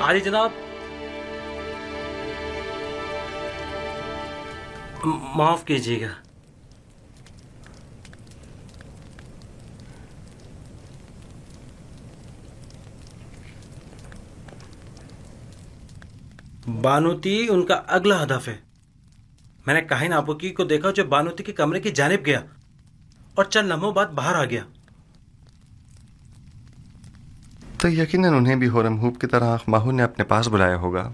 عالی جناب، معاف کیجیے گا۔ بانوتی ان کا اگلا ہدف ہے۔ میں نے کاہن آبوکی کو دیکھا جو بانوتی کے کمرے کی جانب گیا اور چند لمحوں بعد باہر آ گیا۔ تو یقیناً انہیں بھی ہورم ہوپ کی طرح ماہو نے اپنے پاس بلایا ہوگا۔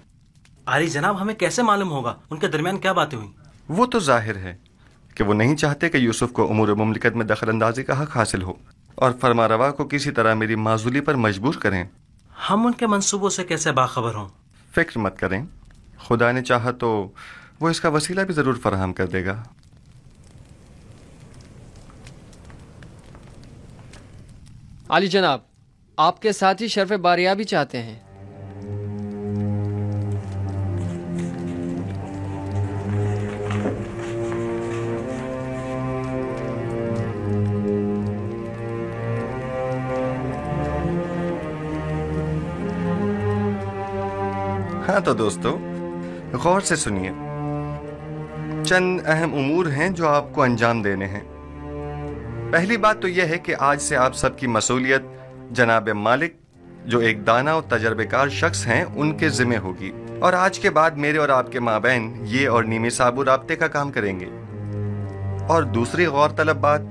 عالی جناب، ہمیں کیسے معلوم ہوگا ان کے درمیان کیا باتیں ہوئیں؟ وہ تو ظاہر ہے کہ وہ نہیں چاہتے کہ یوسف کو امور مملکت میں دخل اندازی کا حق حاصل ہو اور فرما روا کو کسی طرح میری معزولی پر مجبور کریں۔ ہم ان کے منصوبوں سے کیسے باخبر ہوں؟ فکر مت کریں، خدا نے چاہا تو وہ اس کا وسیلہ بھی ضرور فراہم کر دے گا۔ عالی جناب، آپ کے ساتھی شرف باریابی چاہتے ہیں۔ ہاں تو دوستو، غور سے سنیے، چند اہم امور ہیں جو آپ کو انجام دینے ہیں۔ پہلی بات تو یہ ہے کہ آج سے آپ سب کی مسئولیت جناب مالک، جو ایک دانا اور تجربے کار شخص ہیں، ان کے ذمہ ہوگی، اور آج کے بعد میرے اور آپ کے مابین یہ اور نیمی صابو رابطے کا کام کریں گے۔ اور دوسری غور طلب بات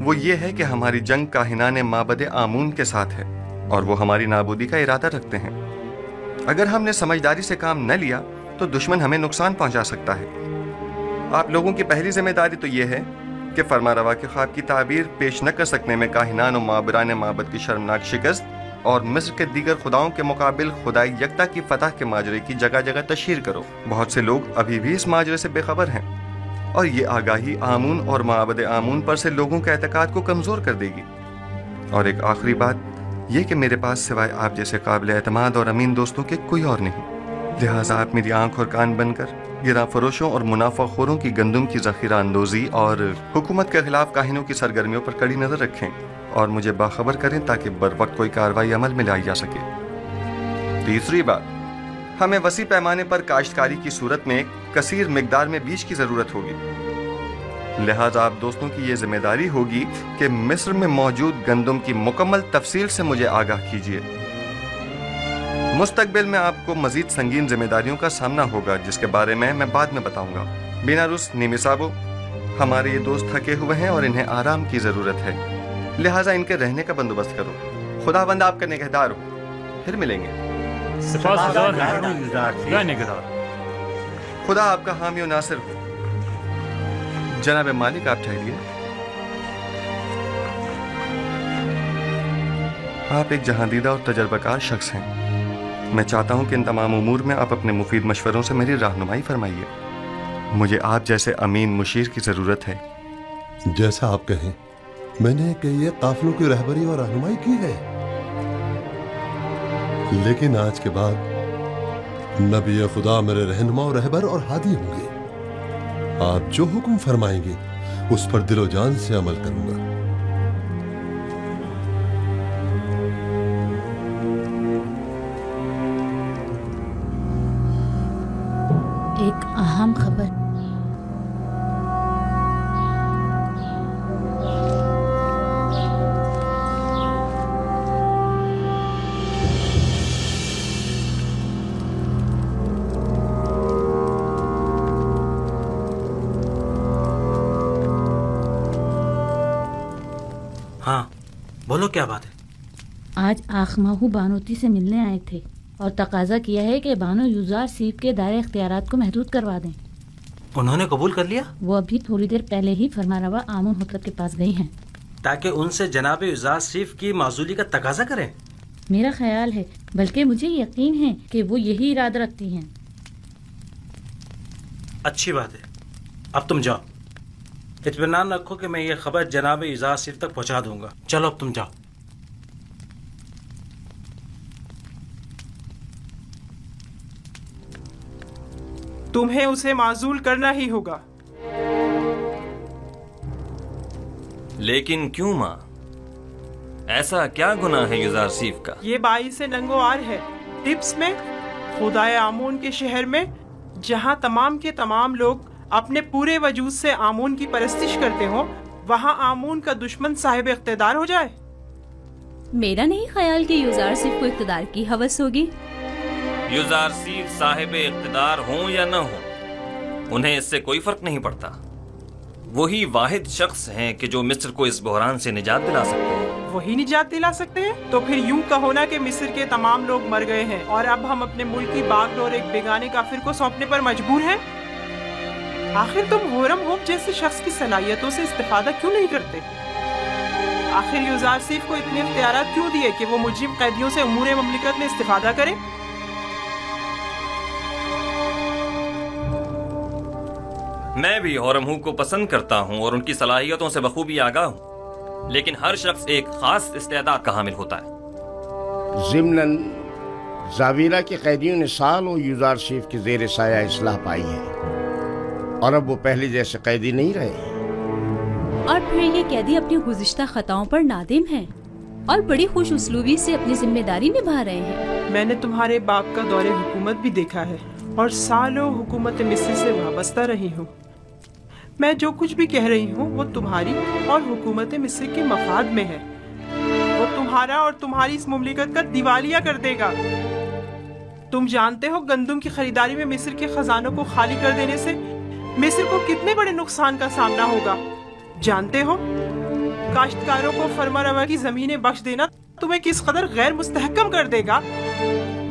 وہ یہ ہے کہ ہماری جنگ کاہنان معبد آمون کے ساتھ ہے اور وہ ہماری نابودی کا ارادہ رکھتے ہیں۔ اگر ہم نے سمجھداری سے کام نہ لیا تو دشمن ہمیں نقصان پہنچا سکتا ہے۔ آپ لوگوں کی پہلی ذمہ داری تو یہ ہے کہ فرما روا کے خواب کی تعبیر پیش نہ کر سکنے میں کاہنان و معبران معبد کی شرمناک شکست اور مصر کے دیگر خداؤں کے مقابل خدائی یکتا کی فتح کے ماجرے کی جگہ جگہ تشہیر کرو۔ بہت سے لوگ ابھی بھی اس ماجرے سے بے خبر ہیں اور یہ آگاہی آمون اور معبد آمون پر سے لوگوں کے اعتقاد کو کمزور کر دے گی۔ اور ایک آخری بات یہ کہ میرے پاس سوائے آپ جیسے قابل اعتماد اور امین دوستوں کے کوئی اور نہیں، لہٰذا آپ میری آنکھ اور کان بن کر گراں فروشوں اور منافع خوروں کی گندم کی ذخیرہ اندوزی اور حکومت کے خلاف کاہنوں کی سرگرمیوں پر کڑی نظر رکھیں اور مجھے باخبر کریں تاکہ بر وقت کوئی کارروائی عمل میں لائی جا سکے۔ تیسری بات، ہمیں وسیع پیمانے پر کاشتکاری کی صورت میں کثیر مقدار میں بیج کی ضرورت ہوگی، لہٰذا آپ دوستوں کی یہ ذمہ داری ہوگی کہ مصر میں موجود گندم کی مکمل تفصیل سے مجھے آگاہ کیجیے۔ مستقبل میں آپ کو مزید سنگین ذمہ داریوں کا سامنا ہوگا جس کے بارے میں بعد میں بتاؤں گا۔ بیناروس، نیمی صابو، ہمارے یہ دوست تھکے ہوئے ہیں اور انہیں آرام کی ضرورت ہے، لہٰذا ان کے رہنے کا بندوبست کرو۔ خداوند آپ کا نگہدار ہو، پھر ملیں گے۔ خدا آپ کا حامی و ناصر ہو۔ جناب مالک، آپ ٹھہریے۔ آپ ایک جہاندیدہ اور تجربہ کار شخص ہیں، میں چاہتا ہوں کہ ان تمام امور میں آپ اپنے مفید مشوروں سے میری رہنمائی فرمائیے۔ مجھے آپ جیسے امین مشیر کی ضرورت ہے۔ جیسا آپ کہیں، میں نے کئی قافلوں کی رہبری اور رہنمائی کی ہے، لیکن آج کے بعد نبی خدا میرے رہنما و رہبر اور ہادی ہوں گے۔ آپ جو حکم فرمائیں گے اس پر دل و جان سے عمل کروں گا۔ ایک اہم خبر۔ ہاں بولو، کیا بات ہے؟ آج آخماہو بانوتی سے ملنے آئے تھے اور تقاضا کیا ہے کہ بانو یوزار سیف کے دائرے اختیارات کو محدود کروا دیں۔ انہوں نے قبول کر لیا؟ وہ ابھی تھوڑی دیر پہلے ہی فرمانروا آمون حضرت کے پاس گئی ہیں تاکہ ان سے جناب یوزار سیف کی معزولی کا تقاضا کریں۔ میرا خیال ہے، بلکہ مجھے یقین ہے کہ وہ یہی ارادہ رکھتی ہیں۔ اچھی بات ہے، اب تم جاؤ۔ اطمینان رکھو کہ میں یہ خبر جناب یوزار سیف تک پہنچا دوں گا۔ چلو اب تم جاؤ۔ تمہیں اسے معزول کرنا ہی ہوگا۔ لیکن کیوں ماں؟ ایسا کیا گناہ ہے یوزار سیف کا؟ یہ باعث ننگو آر ہے ٹپس میں، خدائے آمون کے شہر میں، جہاں تمام کے تمام لوگ اپنے پورے وجود سے آمون کی پرستش کرتے ہوں، وہاں آمون کا دشمن صاحب اقتدار ہو جائے؟ میرا نہیں خیال کہ یوزارسیف کو اقتدار کی ہوس ہوگی۔ یوزارسیف صاحب اقتدار ہوں یا نہ ہوں، انہیں اس سے کوئی فرق نہیں پڑتا۔ وہی واحد شخص ہیں کہ جو مصر کو اس بحران سے نجات دلا سکتے ہیں۔ وہی نجات دلا سکتے ہیں؟ تو پھر یوں کہو نا کہ مصر کے تمام لوگ مر گئے ہیں اور اب ہم اپنے ملک کی باغ ڈور ایک بیگانے کافر کو سونپنے پر مجبور ہیں۔ آخر تم ہورم ہوپ جیسے شخص کی صلاحیتوں سے استفادہ کیوں نہیں کرتے؟ آخر یوزارسیف کو اتنے اختیارات کیوں دیے کہ وہ مجرم قیدیوں سے امور مملکت میں استفادہ کرے؟ میں بھی ہورم ہوپ کو پسند کرتا ہوں اور ان کی صلاحیتوں سے بخوبی آگاہ ہوں، لیکن ہر شخص ایک خاص استعداد کا حامل ہوتا ہے۔ ضمناً زاویرہ کے قیدیوں نے سالوں یوزارسیف کے زیر سایہ اصلاح پائی ہے اور اب وہ پہلے جیسے قیدی نہیں رہے۔ اور پھر یہ قیدی اپنی گزشتہ خطاؤں پر نادم ہیں اور بڑی خوش اسلوبی سے اپنی ذمہ داری نبھا رہے ہیں۔ میں نے تمہارے باپ کا دور حکومت بھی دیکھا ہے اور سالوں حکومت مصر سے وابستہ رہی ہوں۔ میں جو کچھ بھی کہہ رہی ہوں وہ تمہاری اور حکومت مصر کے مفاد میں ہے۔ وہ تمہارا اور تمہاری اس مملکت کا دیوالیہ کر دے گا۔ تم جانتے ہو گندم کی خریداری میں مصر کے خزانوں کو خالی کر دینے سے مصر کو کتنے بڑے نقصان کا سامنا ہوگا؟ جانتے ہو کاشتکاروں کو فرما روا کی زمینیں بخش دینا تمہیں کس قدر غیر مستحکم کر دے گا؟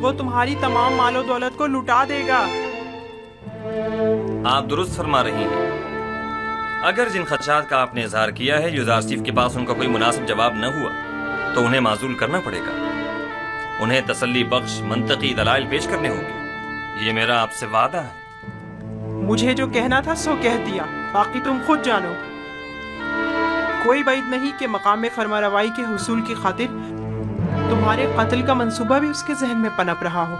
وہ تمہاری تمام مال و دولت کو لٹا دے گا۔ آپ درست فرما رہی ہیں۔ اگر جن خدشات کا آپ نے اظہار کیا ہے یوزارسیف کے پاس ان کا کوئی مناسب جواب نہ ہوا تو انہیں معزول کرنا پڑے گا۔ انہیں تسلی بخش منطقی دلائل پیش کرنے ہوں گے۔ یہ میرا آپ سے وعدہ ہے۔ مجھے جو کہنا تھا سو کہہ دیا، باقی تم خود جانو۔ کوئی بعید نہیں کہ مقام فرما روائی کے حصول کی خاطر تمہارے قتل کا منصوبہ بھی اس کے ذہن میں پنپ رہا ہو۔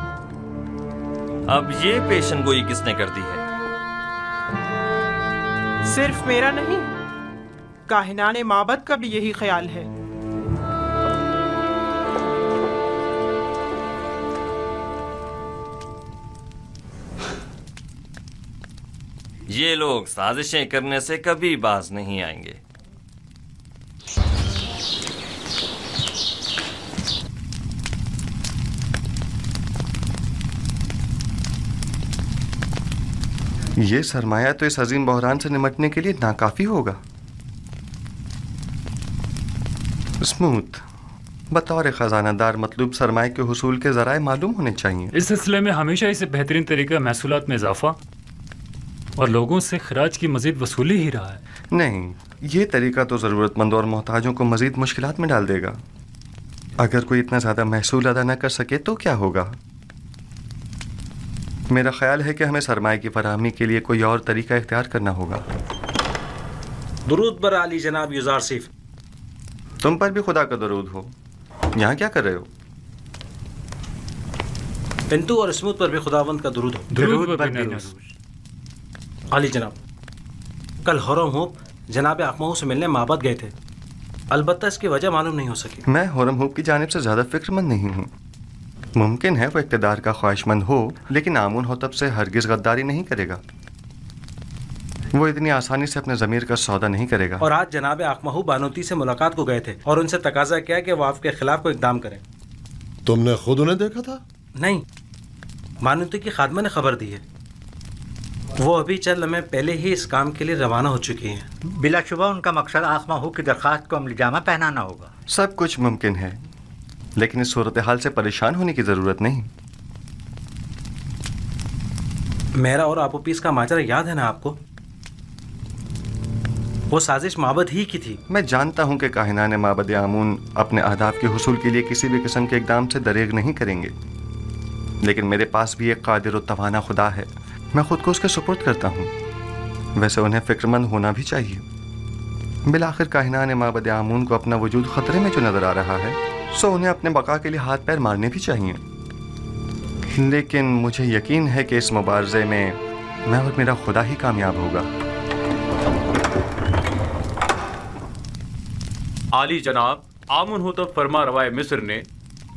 اب یہ پیشن گوئی کس نے کر دی ہے؟ صرف میرا نہیں، کاہنان معبد کا بھی یہی خیال ہے۔ یہ لوگ سازشیں کرنے سے کبھی باز نہیں آئیں گے۔ یہ سرمایہ تو اس عظیم بحران سے نمٹنے کے لیے ناکافی ہوگا۔ اسموتھ، بطور خزانہ دار مطلوب سرمایہ کے حصول کے ذرائع معلوم ہونے چاہیے۔ اس سلسلے میں ہمیشہ اسے بہترین طریقہ محصولات میں اضافہ اور لوگوں سے خراج کی مزید وصولی ہی رہا ہے۔ نہیں، یہ طریقہ تو ضرورت مند اور محتاجوں کو مزید مشکلات میں ڈال دے گا۔ اگر کوئی اتنا زیادہ محصول ادا نہ کر سکے تو کیا ہوگا؟ میرا خیال ہے کہ ہمیں سرمایہ کی فراہمی کے لیے کوئی اور طریقہ اختیار کرنا ہوگا۔ درود بر عالی جناب یوزارسیف۔ تم پر بھی خدا کا درود ہو۔ یہاں کیا کر رہے ہو؟ پنتو اور اسموتھ پر بھی خداوند کا درود ہو۔ درود بر بینوس۔ عالی جناب، کل ہورم ہوپ جناب اقمہو سے ملنے معبد گئے تھے، البتہ اس کی وجہ معلوم نہیں ہو سکی۔ میں ہورم ہوپ کی جانب سے زیادہ فکر مند نہیں ہوں۔ ممکن ہے وہ اقتدار کا خواہش مند ہو، لیکن آمون ہوتب سے ہرگز غداری نہیں کرے گا۔ وہ اتنی آسانی سے اپنے ضمیر کا سودا نہیں کرے گا۔ اور آج جناب اقمہو بانوتی سے ملاقات کو گئے تھے اور ان سے تقاضا کیا کہ وہ آپ کے خلاف کوئی اقدام کریں۔ تم نے خود انہیں دیکھا تھا؟ نہیں، بانوتی کی خادمہ نے خبر دی ہے۔ وہ ابھی چند لمحے پہلے ہی اس کام کے لیے روانہ ہو چکی ہیں۔ بلا شبہ ان کا مقصد اقمہو کی درخواست کو عملی جامہ پہنانا ہوگا۔ سب کچھ ممکن ہے، لیکن اس صورتحال سے پریشان ہونے کی ضرورت نہیں۔ میرا اور آپو پیس کا ماجرا یاد ہے نا آپ کو؟ وہ سازش معبد ہی کی تھی۔ میں جانتا ہوں کہ کاہنان معبد آمون اپنے اہداف کے حصول کے لیے کسی بھی قسم کے اقدام سے دریغ نہیں کریں گے، لیکن میرے پاس بھی ایک قادر و توانا خدا ہے، میں خود کو اس کے سپرد کرتا ہوں۔ ویسے انہیں فکر مند ہونا بھی چاہیے۔ بالآخر کاہنان معبد آمون کو اپنا وجود خطرے میں جو نظر آ رہا ہے، سو انہیں اپنے بقا کے لیے ہاتھ پیر مارنے بھی چاہیے۔ لیکن مجھے یقین ہے کہ اس مبارزے میں میں اور میرا خدا ہی کامیاب ہوگا۔ عالی جناب، آمون ہوتب فرما روائے مصر نے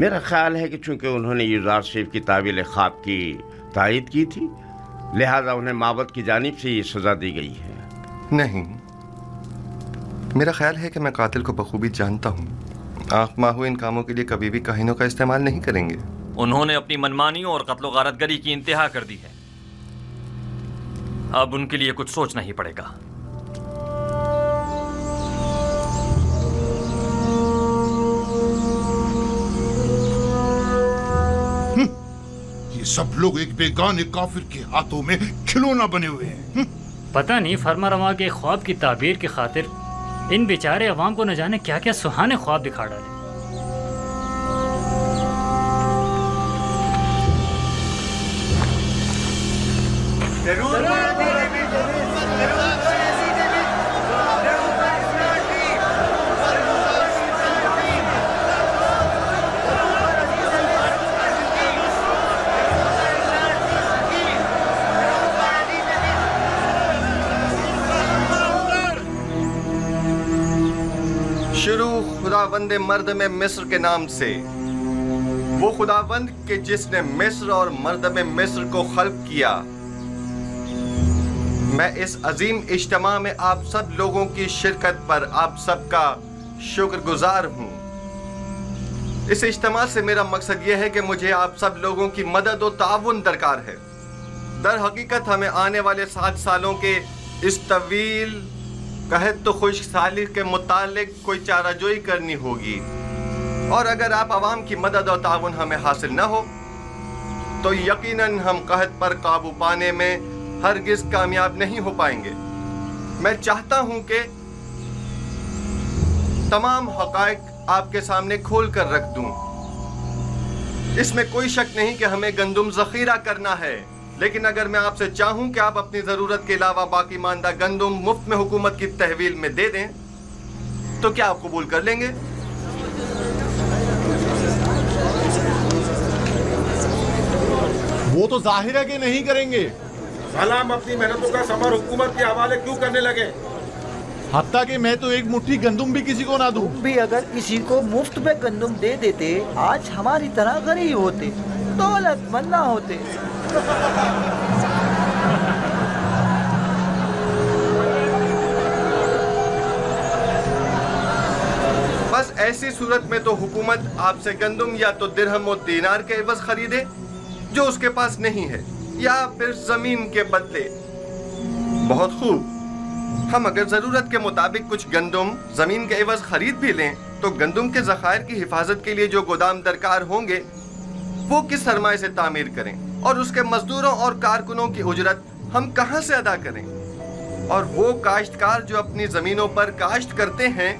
میرا خیال ہے کہ چونکہ انہوں نے یوزار شریف کی تعویل خواب کی تائید کی تھی، لہذا انہیں معبد کی جانب سے یہ سزا دی گئی ہے۔ نہیں، میرا خیال ہے کہ میں قاتل کو بخوبی جانتا ہوں۔ آنکھ ماہو ان کاموں کے لیے کبھی بھی کاہنوں کا استعمال نہیں کریں گے۔ انہوں نے اپنی منمانیوں اور قتل و غارت گری کی انتہا کر دی ہے، اب ان کے لیے کچھ سوچنا ہی پڑے گا۔ یہ سب لوگ ایک بیگانے کافر کے ہاتھوں میں کھلونا بنے ہوئے ہیں۔ پتہ نہیں فرما رواں کے خواب کی تعبیر کی خاطر ان بیچارے عوام کو نہ جانے کیا کیا سہانے خواب دکھا ڈالے۔ شروع خداوند مردم مصر کے نام سے، وہ خداوند کہ جس نے مصر اور مردم مصر کو خلق کیا۔ میں اس عظیم اجتماع میں آپ سب لوگوں کی شرکت پر آپ سب کا شکر گزار ہوں۔ اس اجتماع سے میرا مقصد یہ ہے کہ مجھے آپ سب لوگوں کی مدد و تعاون درکار ہے۔ در حقیقت ہمیں آنے والے 7 سالوں کے اس طویل قحط و خشک سالی کے متعلق کوئی چارہ جوئی کرنی ہوگی، اور اگر آپ عوام کی مدد اور تعاون ہمیں حاصل نہ ہو تو یقیناً ہم قحط پر قابو پانے میں ہرگز کامیاب نہیں ہو پائیں گے۔ میں چاہتا ہوں کہ تمام حقائق آپ کے سامنے کھول کر رکھ دوں۔ اس میں کوئی شک نہیں کہ ہمیں گندم ذخیرہ کرنا ہے، لیکن اگر میں آپ سے چاہوں کہ آپ اپنی ضرورت کے علاوہ باقی ماندہ گندم مفت میں حکومت کی تحویل میں دے دیں تو کیا آپ قبول کر لیں گے؟ وہ تو ظاہر ہے کہ نہیں کریں گے۔ سلام اپنی محنتوں کا ثمر حکومت کے حوالے کیوں کرنے لگے؟ حتیٰ کہ میں تو ایک مٹھی گندم بھی کسی کو نہ دوں۔ تم بھی اگر کسی کو مفت میں گندم دے دیتے، آج ہماری طرح غریب ہوتے، دولت مند نہ ہوتے۔ بس ایسی صورت میں تو حکومت آپ سے گندم یا تو درہم و دینار کے عوض خریدے جو اس کے پاس نہیں ہے، یا پھر زمین کے بدلے۔ بہت خوب، ہم اگر ضرورت کے مطابق کچھ گندم زمین کے عوض خرید بھی لیں تو گندم کے ذخائر کی حفاظت کے لیے جو گودام درکار ہوں گے وہ کس سرمایہ سے تعمیر کریں، اور اس کے مزدوروں اور کارکنوں کی اجرت ہم کہاں سے ادا کریں؟ اور وہ کاشتکار جو اپنی زمینوں پر کاشت کرتے ہیں،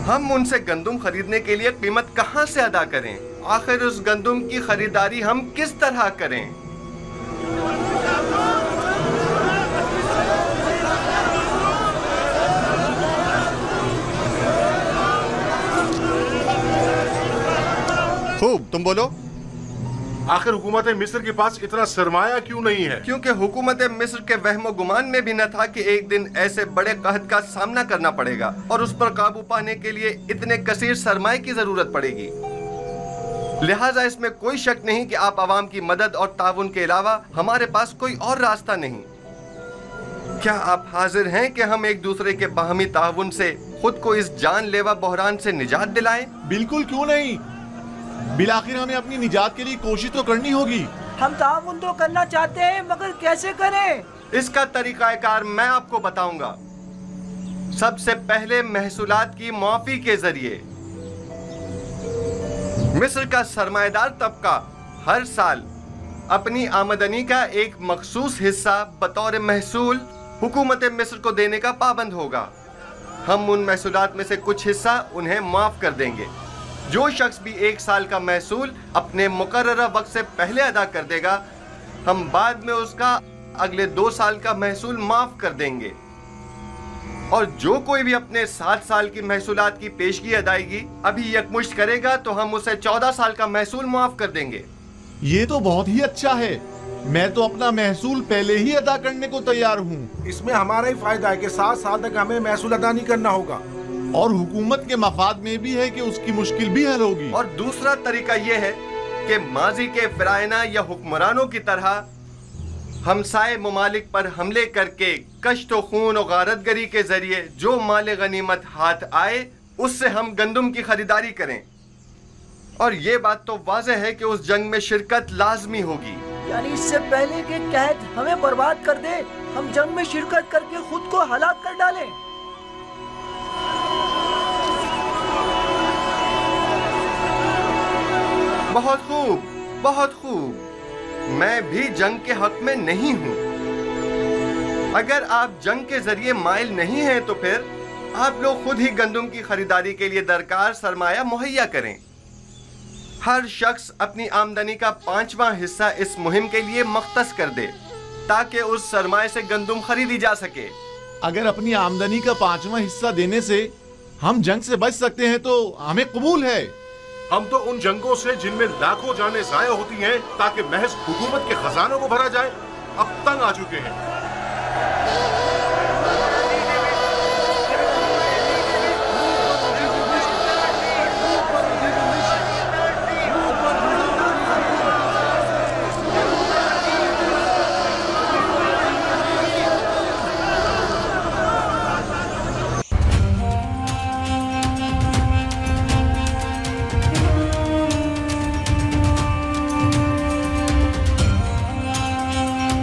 ہم ان سے گندم خریدنے کے لیے قیمت کہاں سے ادا کریں؟ آخر اس گندم کی خریداری ہم کس طرح کریں؟ خوب، تم بولو۔ آخر حکومت مصر کے پاس اتنا سرمایہ کیوں نہیں ہے؟ کیونکہ حکومت مصر کے وہم و گمان میں بھی نہ تھا کہ ایک دن ایسے بڑے قحط کا سامنا کرنا پڑے گا اور اس پر قابو پانے کے لیے اتنے کثیر سرمایہ کی ضرورت پڑے گی۔ لہٰذا اس میں کوئی شک نہیں کہ آپ عوام کی مدد اور تعاون کے علاوہ ہمارے پاس کوئی اور راستہ نہیں۔ کیا آپ حاضر ہیں کہ ہم ایک دوسرے کے باہمی تعاون سے خود کو اس جان لیوا بحران سے نجات دلائیں؟ بالکل کیوں نہیں، بالآخر ہمیں اپنی نجات کے لیے کوشش تو کرنی ہوگی۔ ہم تعاون تو کرنا چاہتے ہیں، مگر کیسے کریں؟ اس کا طریقہ کار میں آپ کو بتاؤں گا۔ سب سے پہلے محصولات کی معافی کے ذریعے مصر کا سرمایہ دار طبقہ ہر سال اپنی آمدنی کا ایک مخصوص حصہ بطور محصول حکومت مصر کو دینے کا پابند ہوگا۔ ہم ان محصولات میں سے کچھ حصہ انہیں معاف کر دیں گے۔ جو شخص بھی 1 سال کا محصول اپنے مقررہ وقت سے پہلے ادا کر دے گا، ہم بعد میں اس کا اگلے 2 سال کا محصول معاف کر دیں گے، اور جو کوئی بھی اپنے 7 سال کی محصولات کی پیشگی ادائیگی ابھی یکمشت کرے گا تو ہم اسے 14 سال کا محصول معاف کر دیں گے۔ یہ تو بہت ہی اچھا ہے، میں تو اپنا محصول پہلے ہی ادا کرنے کو تیار ہوں۔ اس میں ہمارا ہی فائدہ ہے کہ 7 سال تک ہمیں محصول ادا نہیں کرنا ہوگا، اور حکومت کے مفاد میں بھی ہے کہ اس کی مشکل بھی حل ہوگی. اور دوسرا طریقہ یہ ہے کہ ماضی کے فرائنا یا حکمرانوں کی طرح ہمسائے ممالک پر حملے کر کے کشت و خون و غارت گری کے ذریعے جو مال غنیمت ہاتھ آئے اس سے ہم گندم کی خریداری کریں. اور یہ بات تو واضح ہے کہ اس جنگ میں شرکت لازمی ہوگی. یعنی اس سے پہلے کہ قحط ہمیں برباد کر دے ہم جنگ میں شرکت کر کے خود کو ہلاک کر ڈالیں. بہت خوب، بہت خوب. میں بھی جنگ کے حق میں نہیں ہوں. اگر آپ جنگ کے ذریعے مائل نہیں ہیں تو پھر آپ لوگ خود ہی گندم کی خریداری کے لیے درکار سرمایہ مہیا کریں. ہر شخص اپنی آمدنی کا 5واں حصہ اس مہم کے لیے مختص کر دے تاکہ اس سرمایہ سے گندم خریدی جا سکے. اگر اپنی آمدنی کا 5واں حصہ دینے سے ہم جنگ سے بچ سکتے ہیں تو ہمیں قبول ہے. ہم تو ان جنگوں سے جن میں لاکھوں جانیں ضائع ہوتی ہیں تاکہ محض حکومت کے خزانوں کو بھرا جائے اب تنگ آ چکے ہیں.